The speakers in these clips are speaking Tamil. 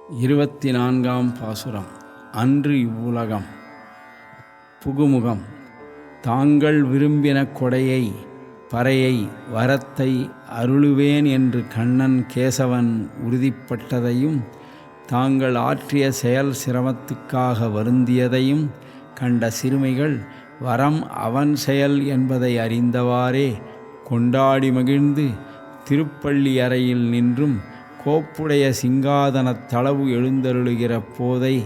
24ஆம் பாசுரம். அன்று இவ்வுலகம் புகுமுகம். தாங்கள் விரும்பின கொடையை பறையை வரத்தை அருளுவேன் என்று கண்ணன் கேசவன் உறுதிப்பட்டதையும் தாங்கள் ஆற்றிய செயல் சிரமத்துக்காக வருந்தியதையும் கண்ட சிறுமிகள் வரம் அவன் செயல் என்பதை அறிந்தவாறே கொண்டாடி மகிழ்ந்து திருப்பள்ளி அறையில் நின்றும் கோப்புடைய சிங்காதனத் தளவு எழுந்தருளுகிற போதை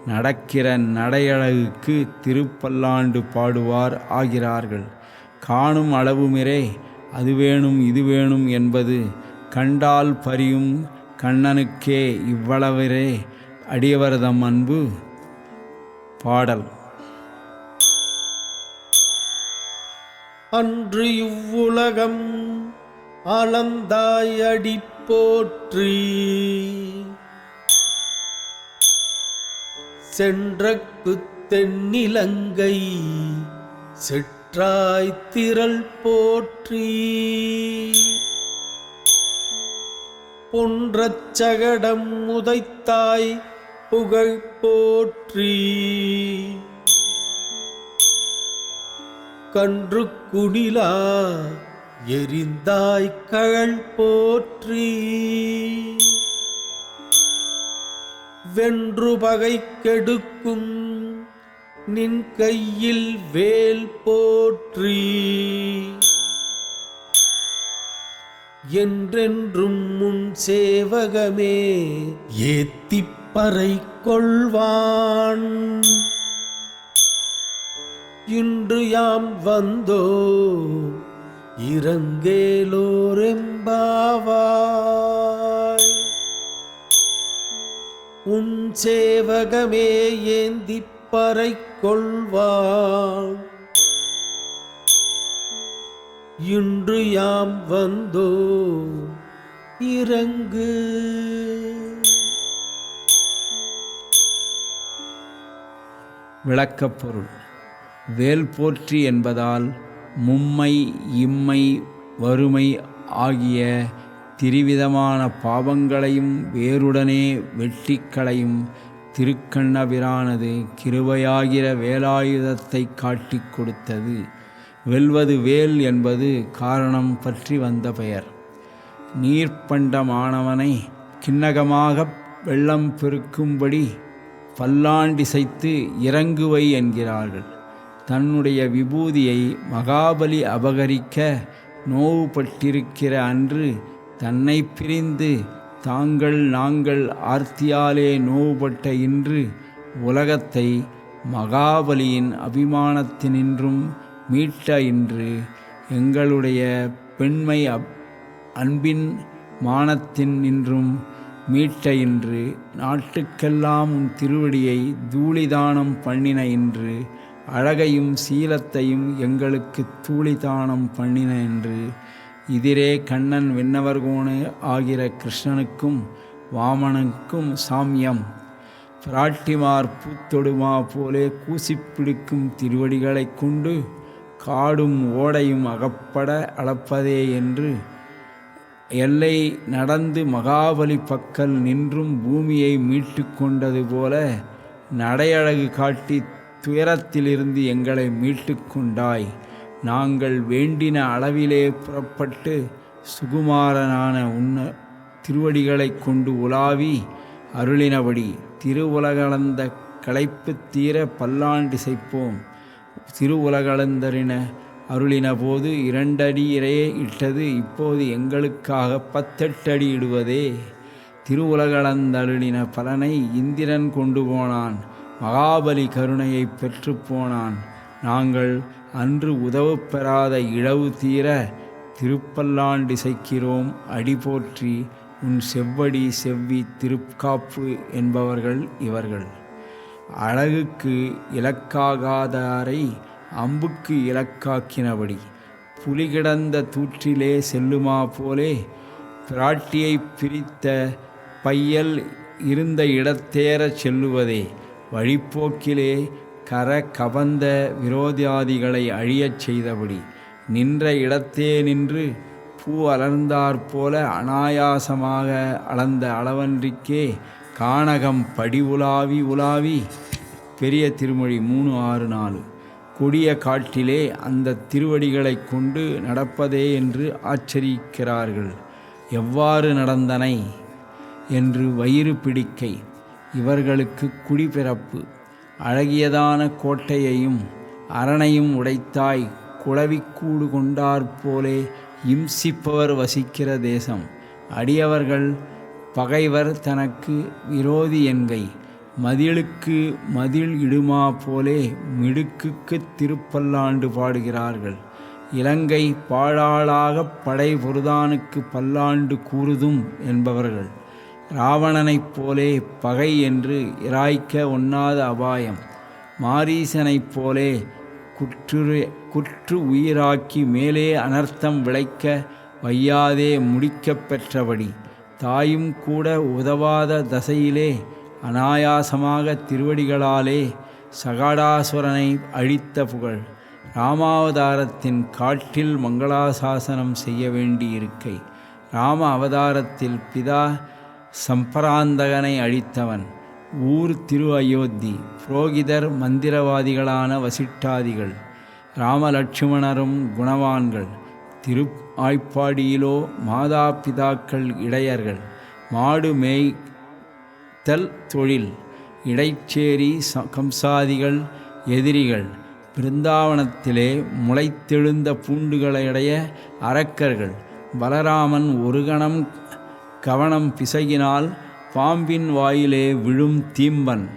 நடக்கிற நடையழகுக்கு திருப்பல்லாண்டு பாடுவார் ஆகிறார்கள். காணும் அளவுமிரே அது வேணும் இது வேணும் என்பது கண்டால் பரியும் கண்ணனுக்கே இவ்வளவிரே அடியவர்தம் அன்பு. பாடல். அன்று இவ்வுலகம் அளந்தாய் அடி போற்றி சென்றக்கு தென்னிலங்கை செற்றாய் திரள் போற்றி பொன்றச் சகடம் உதைத்தாய் புகழ் போற்றி கன்று குணிலா எரிந்தாய் கழல் போற்றி வென்று பகை கெடுக்கும் நின் கையில் வேல் போற்றி என்றென்றும் முன் சேவகமே ஏத்திப்பறை கொள்வான் இன்று யாம் வந்தோ இரங்கேலோரெம்பாவாய் உன் சேவகமே ஏந்திப்பறை கொள்வான் இன்று யாம் வந்தோ இறங்கு. விளக்கப்பொருள். வேல் போற்றி என்பதால் மும்மை இம்மை வறுமை ஆகிய திரிவிதமான பாவங்களையும் வேருடனே வெட்டிக்களையும் திருக்கண்ணபிரானது கிருபையாகிற வேலாயுதத்தை காட்டிக் கொடுத்தது. வெல்வது வேல் என்பது காரணம் பற்றி வந்த பெயர். நீர்ப்பண்டமானவனை கிண்ணகமாக வெள்ளம் பெருக்கும்படி பல்லாண்டிசைத்து இறங்குவை என்கிறார்கள். தன்னுடைய விபூதியை மகாபலி அபகரிக்க நோவுபட்டிருக்கிற அன்று தன்னை பிரிந்து தாங்கள் நாங்கள் ஆர்த்தியாலே நோவுபட்ட இன்று உலகத்தை மகாபலியின் அபிமானத்தினின்றும் மீட்ட இன்று எங்களுடைய பெண்மை அன்பின் மானத்தின் நின்றும் மீட்ட இன்று நாட்டுக்கெல்லாம் உன் திருவடியை தூளிதானம் பண்ணின இன்று அழகையும் சீலத்தையும் எங்களுக்கு தூளிதானம் பண்ணின என்று இதிரே கண்ணன் விண்ணவர்கோண ஆகிற கிருஷ்ணனுக்கும் வாமனுக்கும் சாமியம். பிராட்டிமார் பூத்தொடுமா போலே கூசிப்பிடிக்கும் திருவடிகளைக் கொண்டு காடும் ஓடையும் அகப்பட அளப்பதே என்று எல்லை நடந்து மகாபலி பக்கல் நின்றும் பூமியை மீட்டு கொண்டது போல நடையழகு காட்டி துயரத்திலிருந்து எங்களை மீட்டு கொண்டாய். நாங்கள் வேண்டின அளவிலே புறப்பட்டு சுகுமாரனான உன்ன திருவடிகளை கொண்டு உலாவி அருளினபடி திருவுலகளந்த களைப்பு தீர பல்லாண்டிசைப்போம். திருவுலகளந்தரின அருளின போது 2 அடி இறையே இட்டது இப்போது எங்களுக்காக 10 அடி இடுவதே. திருவுலகளந்தருளின பலனை இந்திரன் கொண்டு போனான். மகாபலி கருணையை பெற்று போனான். நாங்கள் அன்று உதவு பெறாத இழவு தீர திருப்பல்லாண்டிசைக்கிறோம் அடி போற்றி உன் செவ்வடி செவ்வி திருக்காப்பு என்பவர்கள் இவர்கள். அழகுக்கு இலக்காகாதாரை அம்புக்கு இலக்காக்கினபடி புலிகிடந்த தூற்றிலே செல்லுமா போலே பிராட்டியை பிரித்த பையல் இருந்த இடத்தேறச் செல்லுவதே. வழிப்போக்கிலே கர கபந்த விரோதியாதிகளை அழியச் செய்தபடி நின்ற இடத்தே நின்று பூ அலர்ந்தாற்போல அனாயாசமாக அளந்த அளவன்றிக்கே கானகம் படி உலாவி உலாவி. பெரிய திருமொழி 364. கொடிய காட்டிலே அந்த திருவடிகளை கொண்டு நடப்பதே என்று ஆச்சரிக்கிறார்கள். எவ்வாறு நடந்தனை என்று வயிறு பிடிக்கை. இவர்களுக்கு குடிபிறப்பு. அழகியதான கோட்டையையும் அரணையும் உடைத்தாய் குளவிக்கூடு கொண்டாற்போலே இம்சிப்பவர் வசிக்கிற தேசம். அடியவர்கள் பகைவர் தனக்கு விரோதி என்கை. மதிலுக்கு மதில் இடுமா போலே மிடுக்குக்குத் திருப்பல்லாண்டு பாடுகிறார்கள். இலங்கை பாழாளாகப் படை பொருதானுக்கு பல்லாண்டு கூறுதும் என்பவர்கள். இராவணனைப் போலே பகை என்று இராய்க்க ஒண்ணாத அபாயம். மாரீசனைப் போலே குற்று உயிராக்கி மேலே அனர்த்தம் விளைக்க வையாதே முடிக்கப் பெற்றபடி. தாயும் கூட உதவாத தசையிலே அனாயாசமாக திருவடிகளாலே சகடாசுரனை அழித்த புகழ். இராமாவதாரத்தின் காட்டில் மங்களாசாசனம் செய்ய வேண்டியிருக்கை. இராம அவதாரத்தில் பிதா சம்பராந்தகனை அழித்தவன். ஊர் திரு அயோத்தி. புரோகிதர் மந்திரவாதிகளான வசிட்டாதிகள். இராமலட்சுமணரும் குணவான்கள். திரு ஆய்ப்பாடியிலோ மாதா பிதாக்கள் இடையர்கள். மாடு மேய்த்தல் தொழில். இடைச்சேரி கம்சாதிகள் எதிரிகள். பிருந்தாவனத்திலே முளைத்தெழுந்த பூண்டுகளையுடைய அரக்கர்கள். பலராமன் ஒரு கவனம் பிசகினால் பாம்பின் வாயிலே விழும் தீம்பன்.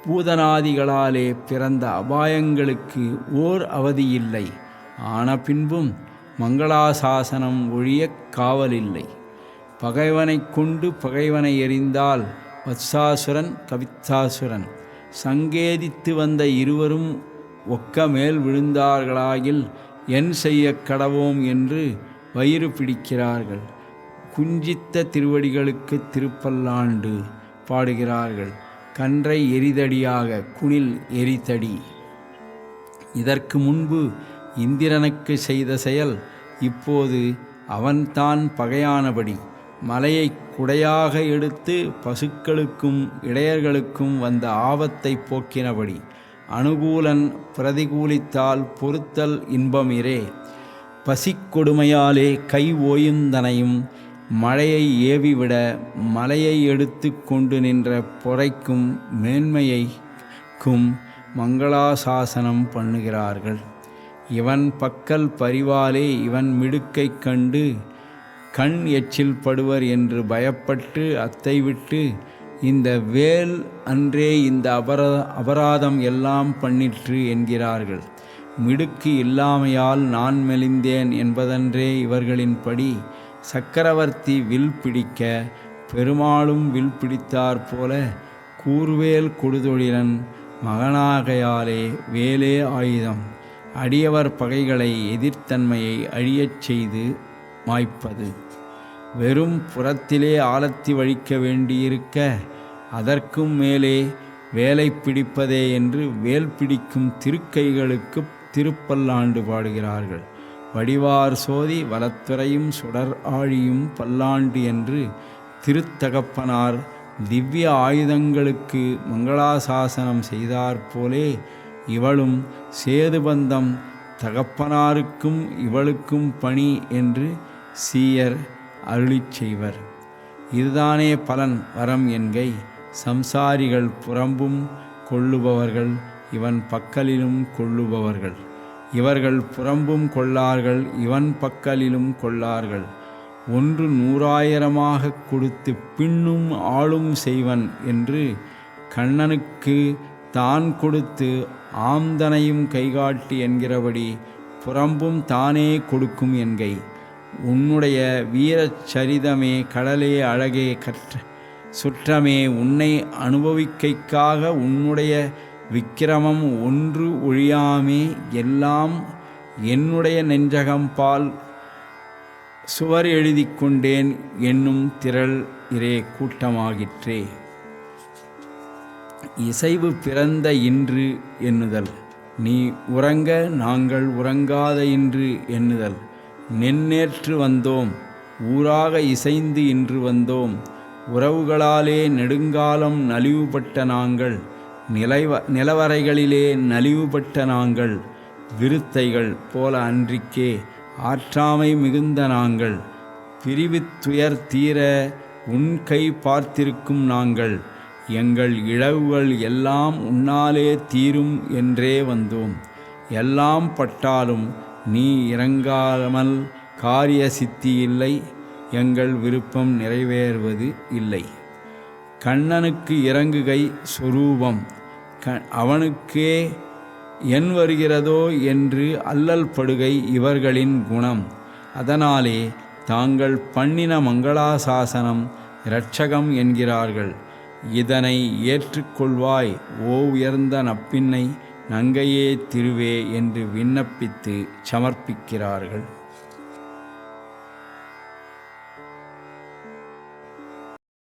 பூதனாதிகளாலே பிறந்த அபாயங்களுக்கு ஓர் அவதியில்லை. ஆன பின்பும் மங்களாசாசனம் ஒழியக் காவலில்லை. பகைவனை கொண்டு பகைவனை எறிந்தால் வத்சாசுரன் கவித்தாசுரன். சங்கேதித்து வந்த இருவரும் ஒக்க மேல் விழுந்தார்களாகில் என் செய்ய கடவோம் என்று வயிறு பிடிக்கிறார்கள். குஞ்சித்த திருவடிகளுக்கு திருப்பல்லாண்டு பாடுகிறார்கள். கன்றை எரிதடியாக குணில் எரிதடி. இதற்கு முன்பு இந்திரனுக்கு செய்த செயல் இப்போது அவன்தான் பகையானபடி. மலையை குடையாக எடுத்து பசுக்களுக்கும் இடையர்களுக்கும் வந்த ஆபத்தை போக்கினபடி. அனுகூலன் பிரதிகூலித்தால் பொறுத்தல் இன்பமிரே. பசிக்கொடுமையாலே கை ஓயுந்தனையும் மழையை ஏவிவிட மலையை எடுத்து கொண்டு நின்ற பொறைக்கும் மேன்மையைக்கும் மங்களாசாசனம் பண்ணுகிறார்கள். இவன் பக்கல் பரிவாலே இவன் மிடுக்கை கண்டு கண் எச்சில் படுவர் என்று பயப்பட்டு அத்தை விட்டு இந்த வேல் அன்றே இந்த அபராதம் எல்லாம் பண்ணிற்று என்கிறார்கள். மிடுக்கு இல்லாமையால் நான் மெலிந்தேன் என்பதன்றே இவர்களின் படி. சக்கரவர்த்தி வில் பிடிக்க பெருமாளும் வில் பிடித்தார் போல கூர்வேல் கொடுதொழிலன் மகனாகையாலே வேலே ஆயுதம். அடியவர் பகைகளை எதிர்த்தன்மையை அழியச் செய்து மாய்ப்பது. வெறும் புறத்திலே ஆலத்தி வழிக்க வேண்டியிருக்க அதற்கும் மேலே வேலை பிடிப்பதே என்று வேல் பிடிக்கும் திருக்கைகளுக்கு திருப்பல்லாண்டு பாடுகிறார்கள். வடிவார் சோதி வலத்துறையும் சுடர் ஆழியும் பல்லாண்டு என்று திருத்தகப்பனார் திவ்ய ஆயுதங்களுக்கு மங்களாசாசனம் செய்தாற்போலே இவளும் சேதுபந்தம் தகப்பனாருக்கும் இவளுக்கும் பணி என்று சீயர் அருளிச் செய்வர். இதுதானே பலன் வரம் என்கை. சம்சாரிகள் புறம்பும் கொள்ளுபவர்கள் இவன் பக்கலிலும் கொள்ளுபவர்கள். இவர்கள் புறம்பும் கொள்ளார்கள் இவன் பக்கலிலும் கொள்ளார்கள். 100,000 கொடுத்து பின்னும் ஆளும் செய்வன் என்று கண்ணனுக்கு தான் கொடுத்து ஆம்தனையும் கைகாட்டி என்கிறபடி புறம்பும் தானே கொடுக்கும் என்கை. உன்னுடைய வீரச்சரிதமே கடலே அழகே சுற்றமே உன்னை அனுபவிக்கைக்காக உன்னுடைய விக்கிரமம் ஒன்று ஒழியாமே எல்லாம் என்னுடைய நெஞ்சகம்பால் சுவர் எழுதி கொண்டேன் என்னும் திரள் இரே கூட்டமாகிற்றே. இசைவு பிறந்த இன்று எண்ணுதல். நீ உறங்க நாங்கள் உறங்காத இன்று எண்ணுதல். நென்னேற்று வந்தோம் ஊராக இசைந்து இன்று வந்தோம். உறவுகளாலே நெடுங்காலம் நலிவுபட்ட நாங்கள், நிலவரைகளிலே நலிவுபட்ட நாங்கள், விருத்தைகள் போல அன்றிக்கே ஆற்றாமை மிகுந்த நாங்கள், பிரிவுத் துயர் தீர உன் கை பார்த்திருக்கும் நாங்கள், எங்கள் இழவுகள் எல்லாம் உன்னாலே தீரும் என்றே வந்தோம். எல்லாம் பட்டாலும் நீ இறங்காமல் காரிய சித்தி இல்லை, எங்கள் விருப்பம் நிறைவேறுவது இல்லை. கண்ணனுக்கு இறங்குகை சொரூபம், அவனுக்கே என் வருகிறதோ என்று அல்லல் படுகை இவர்களின் குணம். அதனாலே தாங்கள் பண்ணின மங்களாசாசனம் இரட்சகம் என்கிறார்கள். இதனை ஏற்றுக்கொள்வாய் ஓ உயர்ந்த நப்பின்னை, நங்கையே திருவே என்று விண்ணப்பித்து சமர்ப்பிக்கிறார்கள்.